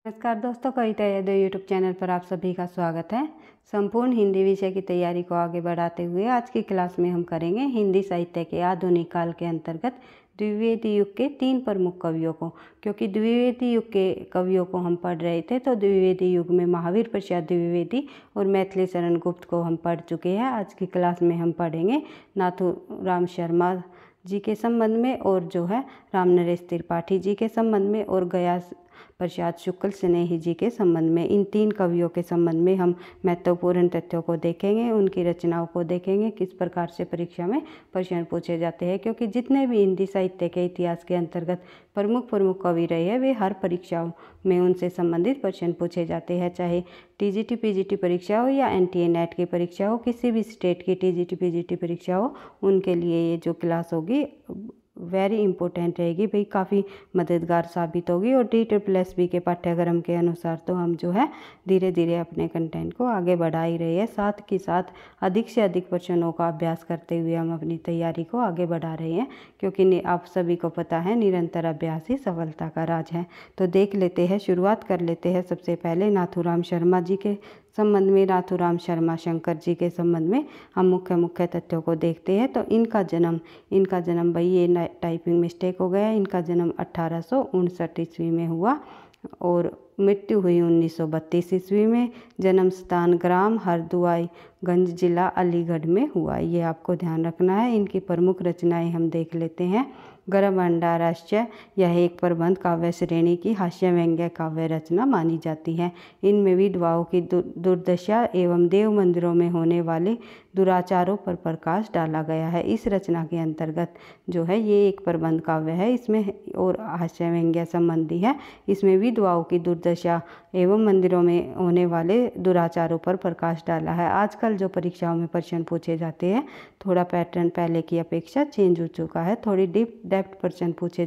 नमस्कार दोस्तों, कविता Yadav YouTube channel पर आप सभी का स्वागत है। संपूर्ण हिंदी विषय की तैयारी को आगे बढ़ाते हुए आज की क्लास में हम करेंगे हिंदी साहित्य के आधुनिक काल के अंतर्गत द्विवेदी युग के 3 प्रमुख कवियों को। क्योंकि द्विवेदी युग के कवियों को हम पढ़ रहे थे तो द्विवेदी युग में महावीर प्रसाद द्विवेदी और मैथिली शरण गुप्त को हम पढ़ चुके हैं। आज की क्लास में हम पढ़ेंगे नाथूराम शर्मा जी के संबंध में और जो है रामनरेश त्रिपाठी जी के संबंध में और गया प्रसाद शुक्ल स्नेही जी के संबंध में। इन 3 कवियों के संबंध में हम महत्वपूर्ण तथ्यों को देखेंगे, उनकी रचनाओं को देखेंगे, किस प्रकार से परीक्षा में प्रश्न पूछे जाते हैं। क्योंकि जितने भी हिंदी साहित्य के इतिहास के अंतर्गत प्रमुख कवि रहे हैं वे हर परीक्षाओं में उनसे संबंधित प्रश्न पूछे जाते हैं। चाहे टीजीटी पीजीटी परीक्षा हो या एनटीए नेट की परीक्षा हो, किसी भी स्टेट की टीजीटी पीजीटी परीक्षा हो, उनके लिए ये जो क्लास होगी वेरी इंपॉर्टेंट रहेगी भाई, काफ़ी मददगार साबित होगी। और DSSB के पाठ्यक्रम के अनुसार तो हम जो है धीरे धीरे अपने कंटेंट को आगे बढ़ा ही रहे हैं। साथ ही साथ अधिक से अधिक प्रश्नों का अभ्यास करते हुए हम अपनी तैयारी को आगे बढ़ा रहे हैं। क्योंकि आप सभी को पता है निरंतर अभ्यास ही सफलता का राज है। तो देख लेते हैं, शुरुआत कर लेते हैं सबसे पहले नाथूराम शर्मा जी के संबंध में। नाथूराम शर्मा शंकर जी के संबंध में हम मुख्य तथ्यों को देखते हैं। तो इनका जन्म भाई ये टाइपिंग मिस्टेक हो गया, इनका जन्म 1859 ईस्वी में हुआ और मृत्यु हुई 1932 ईस्वी में। जन्म स्थान ग्राम हरदुआई गंज जिला अलीगढ़ में हुआ, ये आपको ध्यान रखना है। इनकी प्रमुख रचनाएं हम देख लेते हैं। गर्भंडाराश्चर्य यह एक प्रबंध काव्य श्रेणी की हास्य व्यंग्य काव्य रचना मानी जाती है। इनमें विधवाओं की दुर्दशा एवं देव मंदिरों में होने वाले दुराचारों पर प्रकाश डाला गया है। इस रचना के अंतर्गत जो है ये एक प्रबंध काव्य है, इसमें और हास्य व्यंग्य संबंधी है। इसमें विधवाओं की दुर्दशा एवं मंदिरों में होने वाले दुराचारों पर प्रकाश डाला है। आजकल जो परीक्षाओं में प्रश्न पूछे जाते हैं थोड़ा पैटर्न पहले की अपेक्षा चेंज हो चुका है, थोड़ी डेप्थ प्रश्न पूछे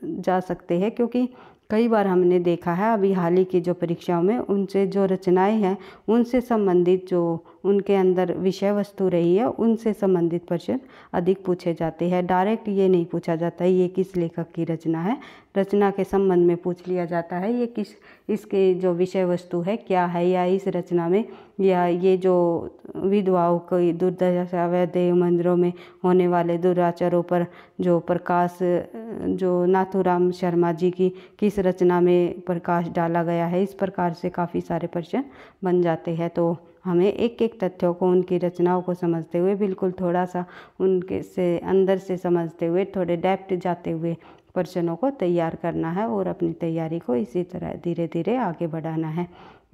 जा सकते हैं। क्योंकि कई बार हमने देखा है अभी हाल ही की जो परीक्षाओं में उनसे जो रचनाएं हैं उनसे संबंधित जो उनके अंदर विषय वस्तु रही है उनसे संबंधित प्रश्न अधिक पूछे जाते हैं। डायरेक्ट ये नहीं पूछा जाता है ये किस लेखक की रचना है, रचना के संबंध में पूछ लिया जाता है ये इसके जो विषय वस्तु है क्या है, या इस रचना में या ये जो विधवाओं की दुर्दशा व देव मंदिरों में होने वाले दुराचारों पर जो प्रकाश जो नाथूराम शर्मा जी की किस रचना में प्रकाश डाला गया है। इस प्रकार से काफ़ी सारे प्रश्न बन जाते हैं। तो हमें एक एक तथ्यों को उनकी रचनाओं को समझते हुए बिल्कुल थोड़ा सा उनके से अंदर से समझते हुए थोड़े डेप्थ जाते हुए प्रश्नों को तैयार करना है और अपनी तैयारी को इसी तरह धीरे धीरे आगे बढ़ाना है।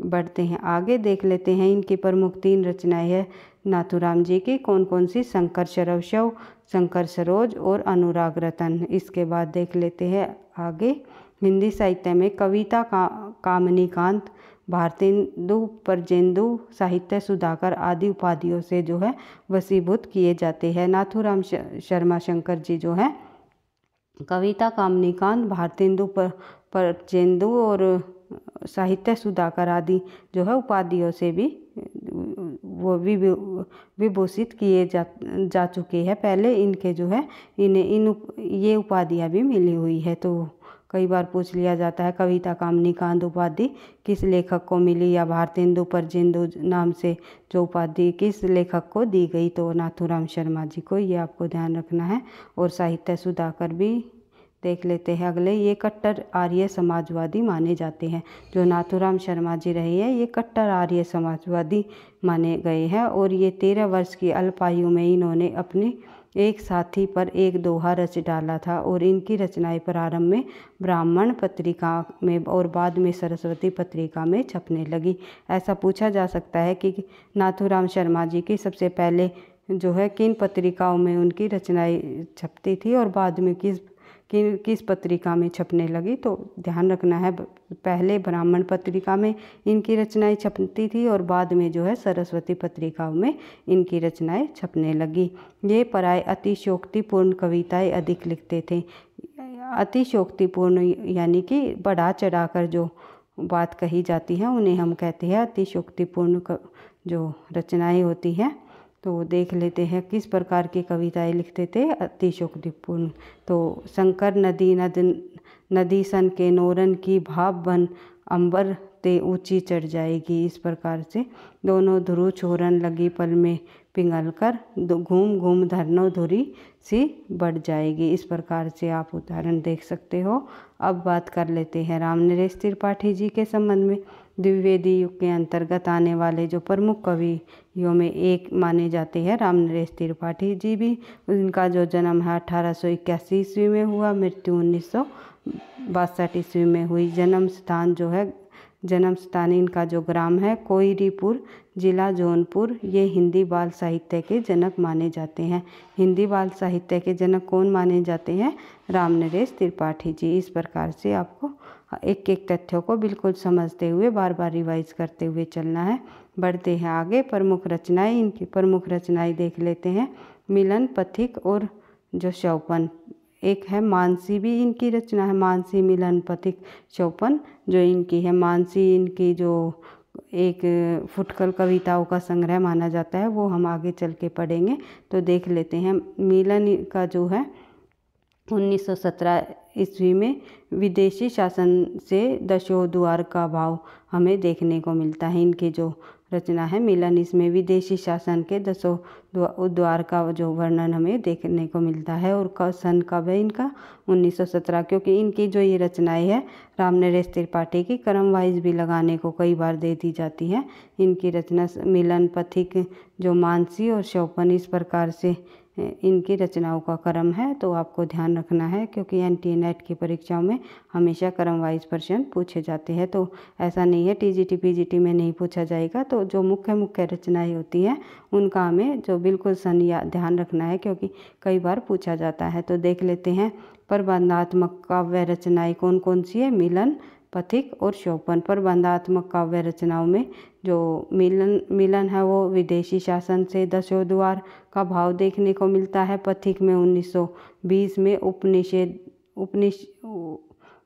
बढ़ते हैं आगे, देख लेते हैं इनकी प्रमुख 3 रचनाएं हैं नाथूराम जी की कौन कौन सी। शंकर सरवशव, शंकर सरोज और अनुराग रतन। इसके बाद देख लेते हैं आगे हिंदी साहित्य में कविता कामनीकांत, भारतेंदु, परजेंदु, साहित्य सुधाकर आदि उपाधियों से जो है वशीभूत किए जाते हैं। नाथूराम शर्मा शंकर जी जो है कविता कामनीकांत, भारतेंदु, परजेंदु और साहित्य सुधाकर आदि जो है उपाधियों से भी वो विभूषित किए जा चुके हैं। पहले इनके जो है ये उपाधियाँ भी मिली हुई है। तो कई बार पूछ लिया जाता है कविता कामनीकांत उपाधि किस लेखक को मिली या भारतेंदु परजेंदु नाम से जो उपाधि किस लेखक को दी गई, तो नाथूराम शर्मा जी को, ये आपको ध्यान रखना है। और साहित्य सुधाकर भी देख लेते हैं अगले। ये कट्टर आर्य समाजवादी माने जाते हैं। जो नाथूराम शर्मा जी रहे हैं ये कट्टर आर्य समाजवादी माने गए हैं। और ये 13 वर्ष की अल्पायु में इन्होंने अपने एक साथी पर एक दोहा रच डाला था और इनकी रचनाएं प्रारंभ में ब्राह्मण पत्रिका में और बाद में सरस्वती पत्रिका में छपने लगी। ऐसा पूछा जा सकता है कि नाथूराम शर्मा जी की सबसे पहले जो है किन पत्रिकाओं में उनकी रचनाएं छपती थी और बाद में किस पत्रिका में छपने लगी। तो ध्यान रखना है पहले ब्राह्मण पत्रिका में इनकी रचनाएं छपती थी और बाद में जो है सरस्वती पत्रिकाओं में इनकी रचनाएं छपने लगी। ये प्राय अतिशयोक्तिपूर्ण कविताएं अधिक लिखते थे। अतिशयोक्तिपूर्ण यानी कि बढ़ा चढ़ाकर जो बात कही जाती है उन्हें हम कहते हैं अतिशयोक्तिपूर्ण जो रचनाएं होती हैं। तो देख लेते हैं किस प्रकार की कविताएं लिखते थे अतिशयोक्तिपूर्ण। तो शंकर नदी सन के नोरन की भाप बन अंबर ते ऊंची चढ़ जाएगी। इस प्रकार से दोनों ध्रुव छोरन लगी पल में पिघल कर घूम घूम धरनो धुरी सी बढ़ जाएगी। इस प्रकार से आप उदाहरण देख सकते हो। अब बात कर लेते हैं रामनरेश त्रिपाठी जी के संबंध में। द्विवेदी युग के अंतर्गत आने वाले जो प्रमुख कवियों में एक माने जाते हैं रामनरेश त्रिपाठी जी भी। उनका जो जन्म है 1881 ईस्वी में हुआ, मृत्यु 1962 ईस्वी में हुई। जन्म स्थान इनका जो ग्राम है कोइरीपुर, जिला जौनपुर। ये हिंदी बाल साहित्य के जनक माने जाते हैं। हिंदी बाल साहित्य के जनक कौन माने जाते हैं? रामनरेश त्रिपाठी जी। इस प्रकार से आपको एक एक तथ्यों को बिल्कुल समझते हुए बार बार रिवाइज करते हुए चलना है। बढ़ते हैं आगे। प्रमुख रचनाएं, इनकी प्रमुख रचनाएं देख लेते हैं। मिलन, पथिक और जो शौपन। एक है मानसी भी इनकी रचना है। मानसी, मिलन, पथिक, शौपन जो इनकी है। मानसी इनकी जो एक फुटकल कविताओं का संग्रह माना जाता है, वो हम आगे चल के पढ़ेंगे। तो देख लेते हैं। मिलन का जो है 1917 ईस्वी में विदेशी शासन से दशोद्वार का भाव हमें देखने को मिलता है। इनकी जो रचना है मिलन, इसमें विदेशी शासन के दसों उद्वार का जो वर्णन हमें देखने को मिलता है। और सन कब है इनका? 1917। क्योंकि इनकी जो ये रचनाएं है रामनरेश त्रिपाठी की क्रम वाइज भी लगाने को कई बार दे दी जाती है। इनकी रचना मिलन, पथिक, जो मानसी और शौपन, इस प्रकार से इनकी रचनाओं का क्रम है। तो आपको ध्यान रखना है क्योंकि एनटीए नेट की परीक्षाओं में हमेशा क्रम वाइज प्रश्न पूछे जाते हैं। तो ऐसा नहीं है टीजीटी पीजीटी में नहीं पूछा जाएगा। तो जो मुख्य रचनाएं होती हैं उनका हमें जो बिल्कुल ध्यान रखना है क्योंकि कई बार पूछा जाता है। तो देख लेते हैं। प्रबंधात्मक काव्य रचनाएं कौन कौन सी है? मिलन, पथिक और शौपन। प्रबंधात्मक काव्य रचनाओं में जो मिलन है वो विदेशी शासन से दशोद्वार का भाव देखने को मिलता है। पथिक में 1920 में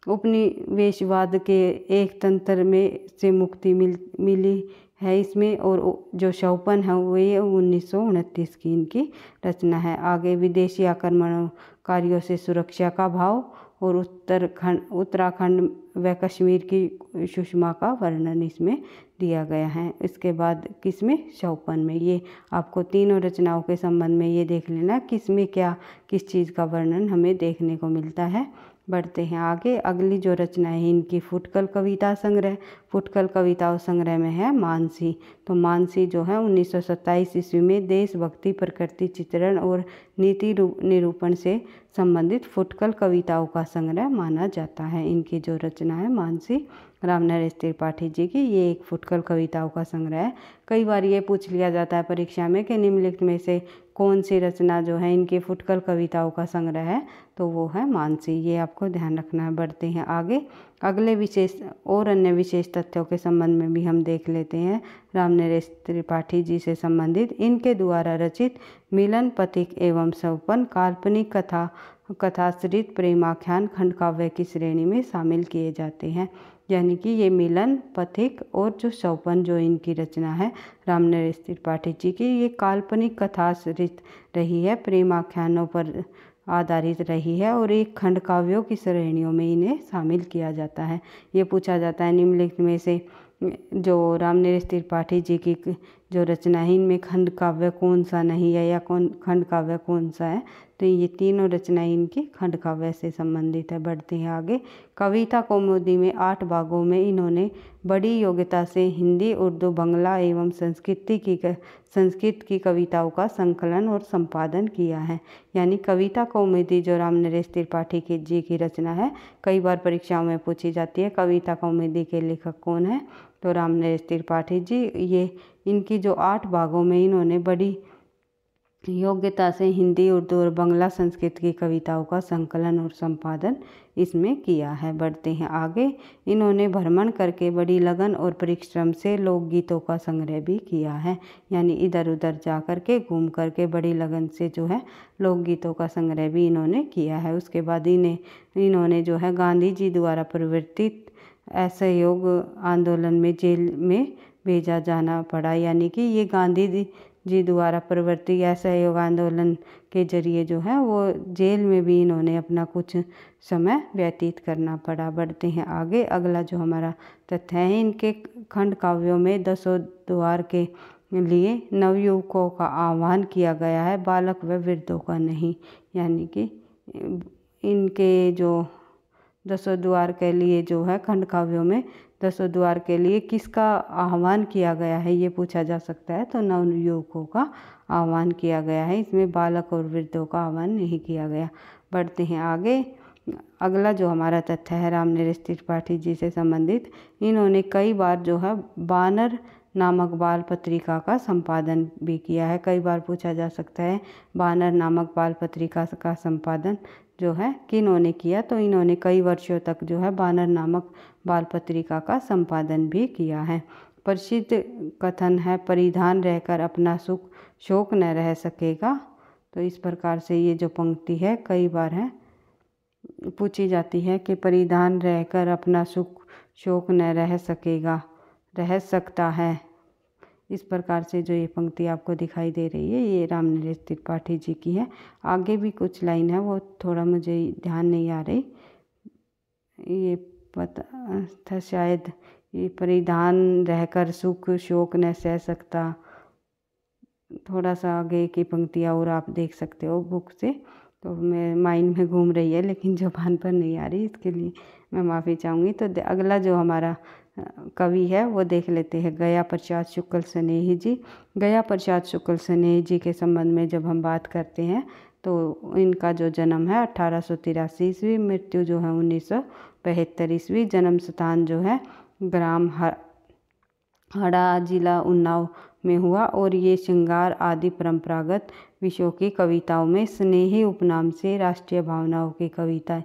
उपनिवेशवाद के एक तंत्र में से मुक्ति मिली है इसमें। और जो शौपन है वो ये 1929 की इनकी रचना है। आगे विदेशी आक्रमणकारियों से सुरक्षा का भाव और उत्तराखंड व कश्मीर की सुषमा का वर्णन इसमें दिया गया है। इसके बाद किसमें? शौपन में। ये आपको तीनों रचनाओं के संबंध में ये देख लेना किसमें क्या किस चीज़ का वर्णन हमें देखने को मिलता है। बढ़ते हैं आगे। अगली जो रचना है इनकी फुटकल कविता संग्रह। फुटकल कविताओं संग्रह में है मानसी। तो मानसी जो है 1927 ईस्वी में देशभक्ति, प्रकृति चित्रण और नीति निरूपण से संबंधित फुटकल कविताओं का संग्रह माना जाता है। इनकी जो रचना है मानसी रामनरेश त्रिपाठी जी की, ये एक फुटकल कविताओं का संग्रह है। कई बार ये पूछ लिया जाता है परीक्षा में कि निम्नलिखित में से कौन सी रचना जो है इनकी फुटकल कविताओं का संग्रह है? तो वो है मानसी। ये आपको ध्यान रखना है। बढ़ते हैं आगे। अगले विशेष और अन्य विशेष तथ्यों के संबंध में भी हम देख लेते हैं। रामनरेश त्रिपाठी जी से संबंधित इनके द्वारा रचित मिलन, पथिक एवं शौपन काल्पनिक कथाश्रित प्रेमाख्यान खंड काव्य की श्रेणी में शामिल किए जाते हैं। यानी कि ये मिलन, पथिक और जो शौपन जो इनकी रचना है रामनरेश त्रिपाठी जी की, ये काल्पनिक कथाश्रित रही है, प्रेमाख्यानों पर आधारित रही है और एक खंड काव्यों की श्रेणियों में इन्हें शामिल किया जाता है। ये पूछा जाता है निम्नलिखित में से जो रामनरेश त्रिपाठी जी की जो रचना है इनमें खंड काव्य कौन सा नहीं है या खंड काव्य कौन सा है? तो ये तीनों रचनाएं इनकी खंड काव्य से संबंधित है। बढ़ते हैं आगे। कविता कौमुदी में 8 भागों में इन्होंने बड़ी योग्यता से हिंदी, उर्दू, बांग्ला एवं संस्कृत की कविताओं का संकलन और संपादन किया है। यानी कविता कौमुदी जो रामनरेश त्रिपाठी जी की रचना है कई बार परीक्षाओं में पूछी जाती है। कविता कौमुदी के लेखक कौन है? तो रामनरेश त्रिपाठी जी। ये इनकी जो 8 भागों में इन्होंने बड़ी योग्यता से हिंदी, उर्दू और बांग्ला संस्कृत की कविताओं का संकलन और संपादन इसमें किया है। बढ़ते हैं आगे। इन्होंने भ्रमण करके बड़ी लगन और परिश्रम से लोकगीतों का संग्रह भी किया है। यानी इधर उधर जा कर के घूम करके बड़ी लगन से जो है लोकगीतों का संग्रह भी इन्होंने किया है। उसके बाद इन्होंने जो है गांधी जी द्वारा प्रवर्तित असहयोग आंदोलन में जेल में भेजा जाना पड़ा। यानी कि ये गांधी जी द्वारा प्रवृत्ति या सहयोग आंदोलन के जरिए जो है वो जेल में भी इन्होंने अपना कुछ समय व्यतीत करना पड़ा। बढ़ते हैं आगे। अगला जो हमारा तथ्य है, इनके खंड काव्यों में दसों द्वार के लिए नवयुवकों का आह्वान किया गया है, बालक व वृद्धों का नहीं। यानी कि इनके जो दसों द्वार के लिए जो है खंड काव्यों में दसों द्वार के लिए किसका आह्वान किया गया है ये पूछा जा सकता है, तो नवयुवकों का आह्वान किया गया है। इसमें बालक और वृद्धों का आह्वान नहीं किया गया। बढ़ते हैं आगे। अगला जो हमारा तथ्य है रामनरेश त्रिपाठी जी से संबंधित, इन्होंने कई बार जो है बानर नामक बाल पत्रिका का संपादन भी किया है। कई बार पूछा जा सकता है बानर नामक बाल पत्रिका का संपादन जो है किन्होंने किया, तो इन्होंने कई वर्षों तक जो है बानर नामक बाल पत्रिका का संपादन भी किया है। प्रसिद्ध कथन है, परिधान रहकर अपना सुख शोक न रह सकेगा। तो इस प्रकार से ये जो पंक्ति है कई बार है पूछी जाती है कि परिधान रहकर अपना सुख शोक न रह सकेगा, रह सकता है। इस प्रकार से जो ये पंक्ति आपको दिखाई दे रही है ये रामनरेश त्रिपाठी जी की है। आगे भी कुछ लाइन है वो थोड़ा मुझे ध्यान नहीं आ रही, ये पता था शायद, ये परिधान रहकर सुख शोक न सह सकता। थोड़ा सा आगे की पंक्तियाँ और आप देख सकते हो बुक से, तो मैं माइंड में घूम रही है लेकिन ज़बान पर नहीं आ रही, इसके लिए मैं माफ़ी चाहूँगी। तो अगला जो हमारा कवि है वो देख लेते हैं, गया प्रसाद शुक्ल स्नेही जी। गया प्रसाद शुक्ल स्नेही जी के संबंध में जब हम बात करते हैं तो इनका जो जन्म है 1883 ईस्वी, मृत्यु जो है 1972 ईस्वी। जन्म स्थान जो है ग्राम हड़ा जिला उन्नाव में हुआ और ये श्रृंगार आदि परंपरागत विषयों की कविताओं में स्नेही उपनाम से, राष्ट्रीय भावनाओं की कविताएं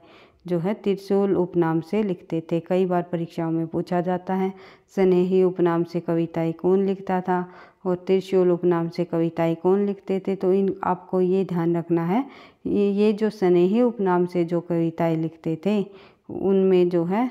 जो है त्रिशूल उपनाम से लिखते थे। कई बार परीक्षाओं में पूछा जाता है स्नेही उपनाम से कविताएं कौन लिखता था और त्रिशूल उपनाम से कविताएं कौन लिखते थे। तो इन आपको ये ध्यान रखना है, ये जो स्नेही उपनाम से जो कविताएं लिखते थे उनमें जो है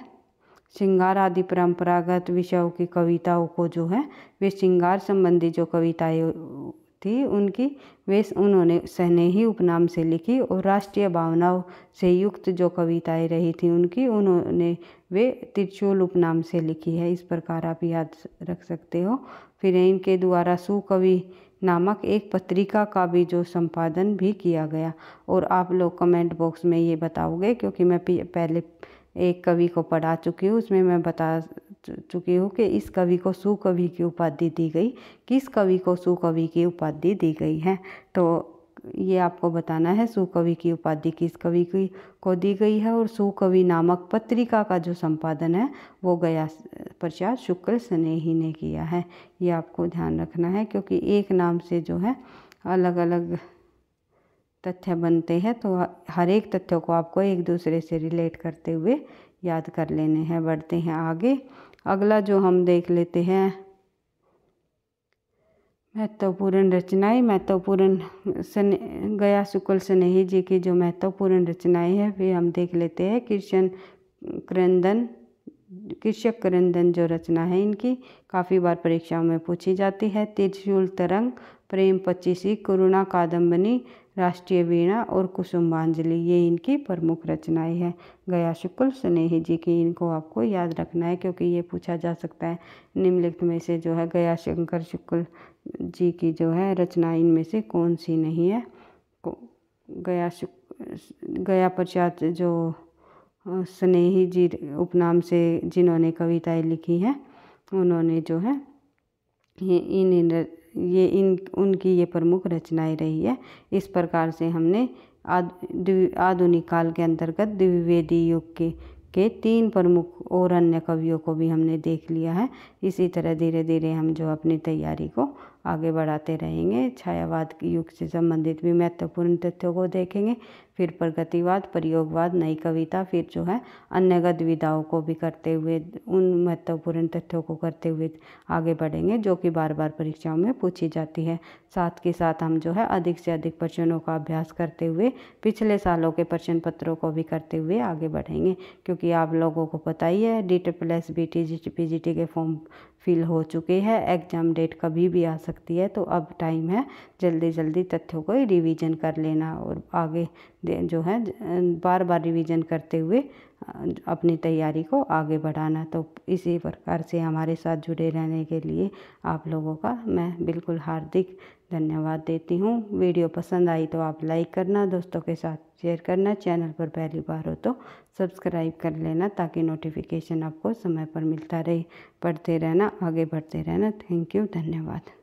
श्रृंगार आदि परंपरागत विषयों की कविताओं को जो है वे श्रृंगार संबंधी जो कविताएं थी उनकी वे उन्होंने स्नेही उपनाम से लिखी, और राष्ट्रीय भावनाओं से युक्त जो कविताएं रही थी उनकी उन्होंने वे त्रिशूल उपनाम से लिखी है। इस प्रकार आप याद रख सकते हो। फिर इनके द्वारा सुकवि नामक एक पत्रिका का भी जो संपादन भी किया गया, और आप लोग कमेंट बॉक्स में ये बताओगे क्योंकि मैं पहले एक कवि को पढ़ा चुकी हूँ, उसमें मैं बता चुकी हूँ कि इस कवि को सुकवि की उपाधि दी गई, किस कवि को सुकवि की उपाधि दी गई है। तो ये आपको बताना है सुकवि की उपाधि किस कवि को दी गई है, और सुकवि नामक पत्रिका का जो संपादन है वो गया प्रसाद शुक्ल स्नेही ने किया है। ये आपको ध्यान रखना है क्योंकि एक नाम से जो है अलग अलग तथ्य बनते हैं, तो हर एक तथ्य को आपको एक दूसरे से रिलेट करते हुए याद कर लेने हैं। बढ़ते हैं आगे। अगला जो हम देख लेते हैं महत्वपूर्ण रचनाएं। महत्वपूर्ण गया शुक्ल स्नेही जी की जो महत्वपूर्ण रचनाएं हैं वे हम देख लेते हैं। कृषक क्रंदन जो रचना है इनकी काफ़ी बार परीक्षाओं में पूछी जाती है। त्रिशूल तरंग, प्रेम पचीसी, करुणा कादम्बनी, राष्ट्रीय वीणा और कुसुमांजलि, ये इनकी प्रमुख रचनाएं हैं गया शुक्ल स्नेही जी की। इनको आपको याद रखना है क्योंकि ये पूछा जा सकता है निम्नलिखित में से जो है गया शंकर शुक्ल जी की जो है रचना इनमें से कौन सी नहीं है। गया प्रसाद जो स्नेही जी उपनाम से जिन्होंने कविताएं लिखी हैं उन्होंने जो है उनकी ये प्रमुख रचनाएं रही है। इस प्रकार से हमने आधुनिक काल के अंतर्गत द्विवेदी युग के 3 प्रमुख और अन्य कवियों को भी हमने देख लिया है। इसी तरह धीरे धीरे हम जो अपनी तैयारी को आगे बढ़ाते रहेंगे। छायावाद युग से संबंधित भी महत्वपूर्ण तथ्यों को देखेंगे, फिर प्रगतिवाद, प्रयोगवाद, नई कविता, फिर जो है अन्य गतिविधियों को भी करते हुए उन महत्वपूर्ण तथ्यों को करते हुए आगे बढ़ेंगे जो कि बार बार परीक्षाओं में पूछी जाती है। साथ के साथ हम जो है अधिक से अधिक प्रश्नों का अभ्यास करते हुए पिछले सालों के प्रश्न पत्रों को भी करते हुए आगे बढ़ेंगे, क्योंकि आप लोगों को पता ही है DSSS BT PGT के फॉर्म फिल हो चुके हैं। एग्ज़ाम डेट कभी भी आ सकती है। तो अब टाइम है जल्दी जल्दी तथ्यों को रिवीजन कर लेना और आगे जो है बार बार रिवीजन करते हुए अपनी तैयारी को आगे बढ़ाना। तो इसी प्रकार से हमारे साथ जुड़े रहने के लिए आप लोगों का मैं बिल्कुल हार्दिक धन्यवाद देती हूँ। वीडियो पसंद आई तो आप लाइक करना, दोस्तों के साथ शेयर करना, चैनल पर पहली बार हो तो सब्सक्राइब कर लेना ताकि नोटिफिकेशन आपको समय पर मिलता रहे। पढ़ते रहना, आगे बढ़ते रहना। थैंक यू, धन्यवाद।